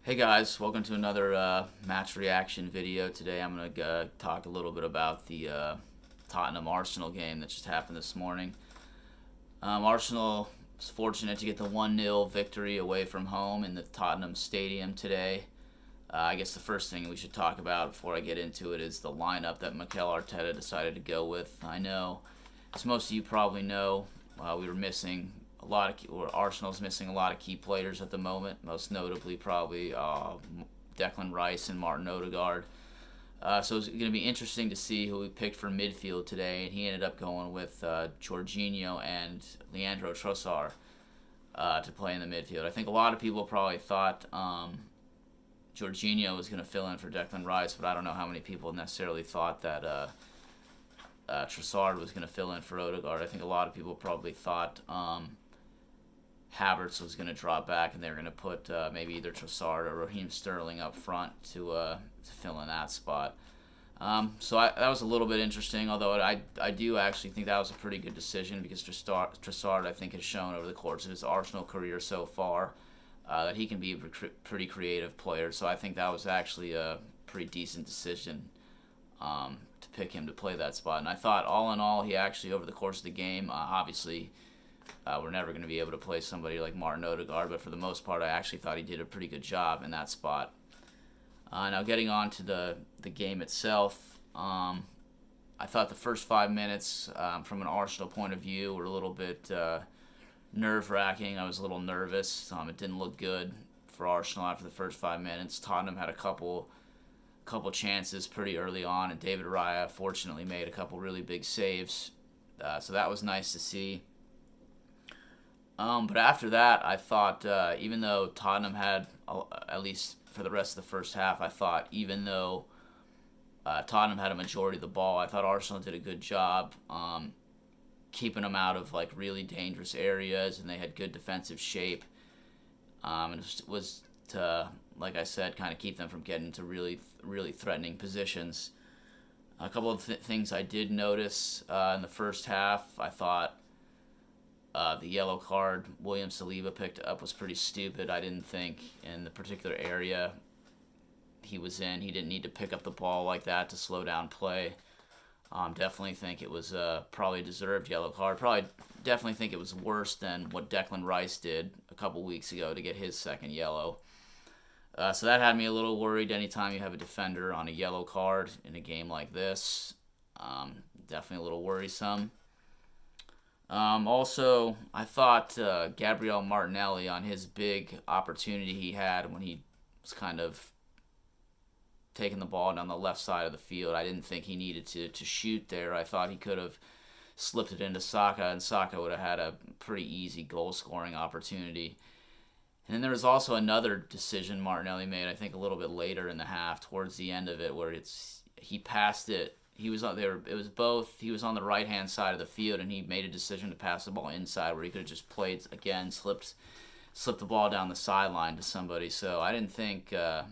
Hey guys, welcome to another match reaction video. Today I'm going to talk a little bit about the Tottenham Arsenal game that just happened this morning. Arsenal was fortunate to get the 1-0 victory away from home in the Tottenham Stadium today. I guess the first thing we should talk about before I get into it is the lineup that Mikel Arteta decided to go with. I know, as most of you probably know, we were missing Arsenal's missing a lot of key players at the moment, most notably probably Declan Rice and Martin Odegaard. So it's going to be interesting to see who we picked for midfield today, and he ended up going with Jorginho and Leandro Trossard to play in the midfield. I think a lot of people probably thought Jorginho was going to fill in for Declan Rice, but I don't know how many people necessarily thought that Trossard was going to fill in for Odegaard. I think a lot of people probably thought Havertz was going to drop back and they were going to put maybe either Trossard or Raheem Sterling up front to fill in that spot. So that was a little bit interesting, although I do actually think that was a pretty good decision because Trossard I think has shown over the course of his Arsenal career so far that he can be a pretty creative player. So I think that was actually a pretty decent decision to pick him to play that spot. And I thought all in all, he actually over the course of the game, obviously we're never going to be able to play somebody like Martin Odegaard, but for the most part, I actually thought he did a pretty good job in that spot. Now, getting on to the game itself, I thought the first 5 minutes, from an Arsenal point of view, were a little bit nerve-wracking. I was a little nervous. It didn't look good for Arsenal after the first 5 minutes. Tottenham had a couple chances pretty early on, and David Raya fortunately made a couple really big saves. So that was nice to see. But after that, I thought even though Tottenham had, at least for the rest of the first half, I thought even though Tottenham had a majority of the ball, I thought Arsenal did a good job keeping them out of like really dangerous areas, and they had good defensive shape. And it was to, like I said, kind of keep them from getting into really, really threatening positions. A couple of things I did notice in the first half, I thought the yellow card William Saliba picked up was pretty stupid. I didn't think in the particular area he was in, he didn't need to pick up the ball like that to slow down play. Definitely think it was probably deserved yellow card. Definitely think it was worse than what Declan Rice did a couple weeks ago to get his second yellow. So that had me a little worried anytime you have a defender on a yellow card in a game like this. Definitely a little worrisome. Also, I thought Gabriel Martinelli, on his big opportunity he had when he was kind of taking the ball down the left side of the field, I didn't think he needed to shoot there. I thought he could have slipped it into Saka, and Saka would have had a pretty easy goal-scoring opportunity. And then there was also another decision Martinelli made, I think a little bit later in the half, towards the end of it, where he passed it. He was on there. It was both. He was on the right hand side of the field, and he made a decision to pass the ball inside, where he could have just played again, slipped the ball down the sideline to somebody. So I didn't think it'd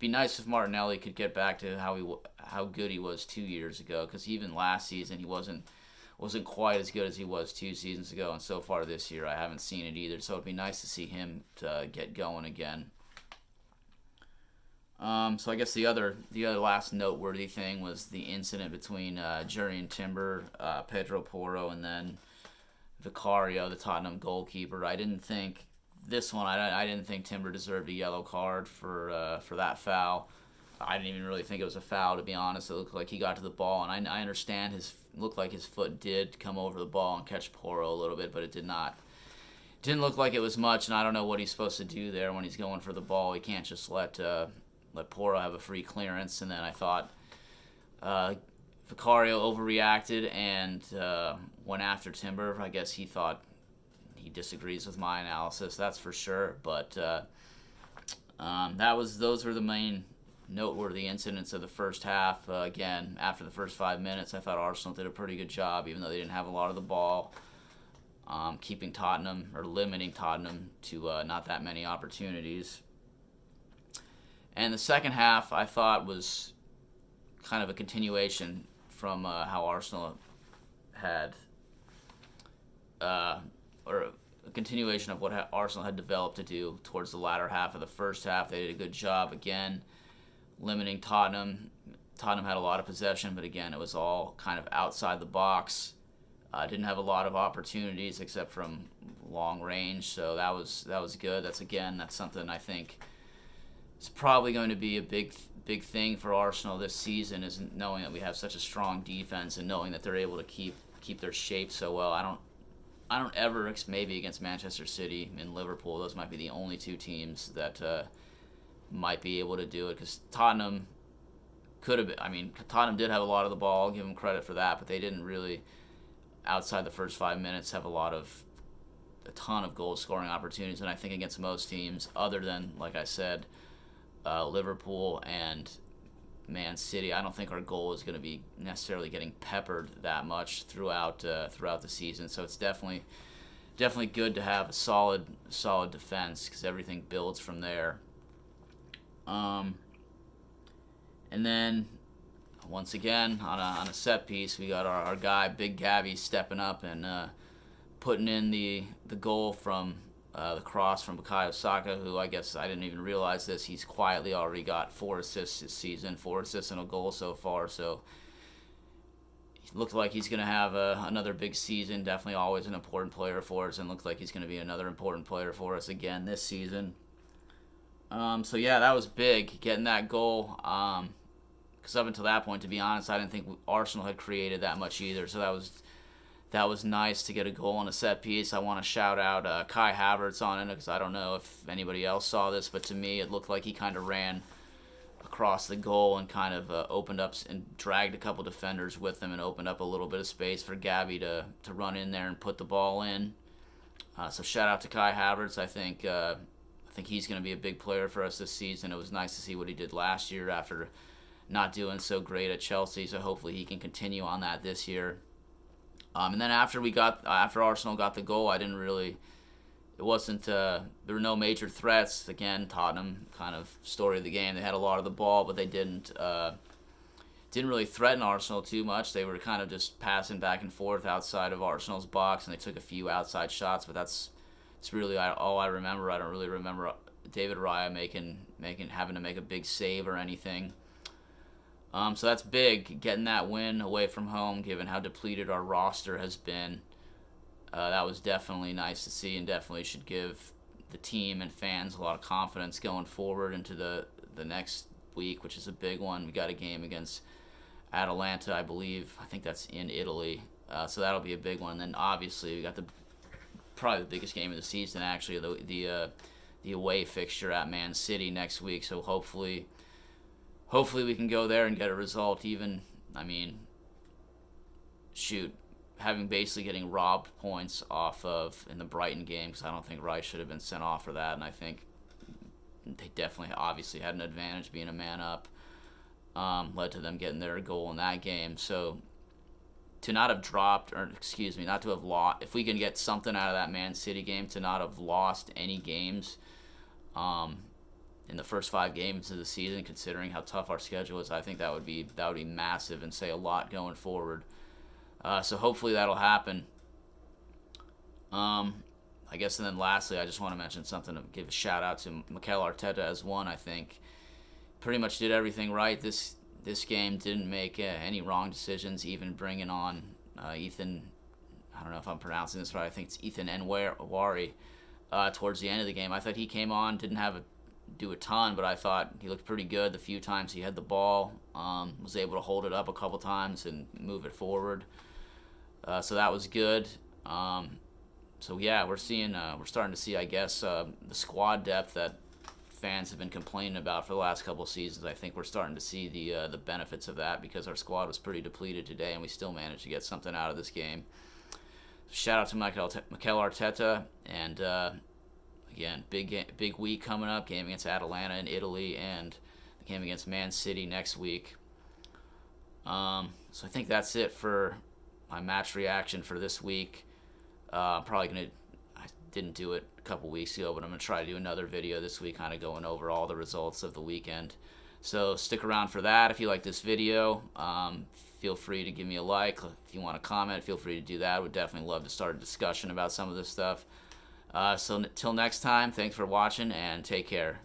be nice if Martinelli could get back to how good he was 2 years ago, because even last season he wasn't quite as good as he was 2 seasons ago, and so far this year I haven't seen it either. So it'd be nice to see him get going again. So I guess the other last noteworthy thing was the incident between Jurrien Timber, Pedro Porro, and then Vicario, the Tottenham goalkeeper. I didn't think this one. I didn't think Timber deserved a yellow card for that foul. I didn't even really think it was a foul, to be honest. It looked like he got to the ball, and I understand looked like his foot did come over the ball and catch Porro a little bit, but it did not. It didn't look like it was much, and I don't know what he's supposed to do there when he's going for the ball. He can't just let Porro have a free clearance. And then I thought Vicario overreacted and went after Timber. I guess he thought he disagrees with my analysis, that's for sure. But those were the main noteworthy incidents of the first half. Again, after the first 5 minutes, I thought Arsenal did a pretty good job, even though they didn't have a lot of the ball, keeping Tottenham or limiting Tottenham to not that many opportunities. And the second half, I thought, was kind of a continuation from how Arsenal had, or a continuation of what Arsenal had developed to do towards the latter half of the first half. They did a good job again limiting Tottenham. Tottenham had a lot of possession, but again, it was all kind of outside the box. Didn't have a lot of opportunities except from long range, so that was good. That's something I think is probably going to be a big thing for Arsenal this season, is knowing that we have such a strong defense and knowing that they're able to keep their shape so well. I don't ever, maybe against Manchester City and Liverpool, those might be the only two teams that might be able to do it, because Tottenham could have been. I mean, Tottenham did have a lot of the ball. I'll give them credit for that, but they didn't really, outside the first 5 minutes, have a ton of goal scoring opportunities. And I think against most teams, other than, like I said, Liverpool and Man City, I don't think our goal is going to be necessarily getting peppered that much throughout the season. So it's definitely good to have a solid defense, because everything builds from there. And then once again on a set piece, we got our guy Big Gabby stepping up and putting in the goal from the cross from Bukayo Saka, who I guess I didn't even realize this. He's quietly already got 4 assists this season, 4 assists and a goal so far. So he looked like he's going to have another big season. Definitely always an important player for us, and looks like he's going to be another important player for us again this season. So yeah, that was big, getting that goal. Because up until that point, to be honest, I didn't think Arsenal had created that much either. So that was nice to get a goal on a set piece. I want to shout out Kai Havertz on it, because I don't know if anybody else saw this, but to me it looked like he kind of ran across the goal and kind of opened up and dragged a couple defenders with him and opened up a little bit of space for Gabby to run in there and put the ball in. So shout out to Kai Havertz. I think he's going to be a big player for us this season. It was nice to see what he did last year after not doing so great at Chelsea, so hopefully he can continue on that this year. And then after Arsenal got the goal, there were no major threats. Again, Tottenham kind of story of the game. They had a lot of the ball, but they didn't really threaten Arsenal too much. They were kind of just passing back and forth outside of Arsenal's box, and they took a few outside shots, but it's really all I remember. I don't really remember David Raya having to make a big save or anything. So that's big, getting that win away from home, given how depleted our roster has been. That was definitely nice to see, and definitely should give the team and fans a lot of confidence going forward into the next week, which is a big one. We got a game against Atalanta, I believe. I think that's in Italy. So that'll be a big one. And then obviously we got probably the biggest game of the season, actually, the away fixture at Man City next week. So hopefully we can go there and get a result. Even, having basically getting robbed points off of in the Brighton game, because I don't think Rice should have been sent off for that, and I think they definitely obviously had an advantage being a man up, led to them getting their goal in that game. So to not have not to have lost, if we can get something out of that Man City game, to not have lost any games in the first 5 games of the season, considering how tough our schedule is, I think that would be massive and say a lot going forward. So hopefully that'll happen. I guess, and then lastly, I just want to mention something to give a shout out to Mikel Arteta as one. I think pretty much did everything right this game. Didn't make any wrong decisions, even bringing on Ethan. I don't know if I'm pronouncing this right. I think it's Ethan Nwari towards the end of the game. I thought he came on, didn't do a ton, but I thought he looked pretty good the few times he had the ball. Was able to hold it up a couple times and move it forward. So that was good. So yeah, we're starting to see, I guess, the squad depth that fans have been complaining about for the last couple of seasons. I think we're starting to see the benefits of that, because our squad was pretty depleted today, and we still managed to get something out of this game. Shout out to Mikel Arteta, and again, big week coming up. Game against Atalanta in Italy, and the game against Man City next week. So I think that's it for my match reaction for this week. I didn't do it a couple weeks ago, but I'm going to try to do another video this week, kind of going over all the results of the weekend. So stick around for that. If you like this video, feel free to give me a like. If you want to comment, feel free to do that. Would definitely love to start a discussion about some of this stuff. So till next time, thanks for watching and take care.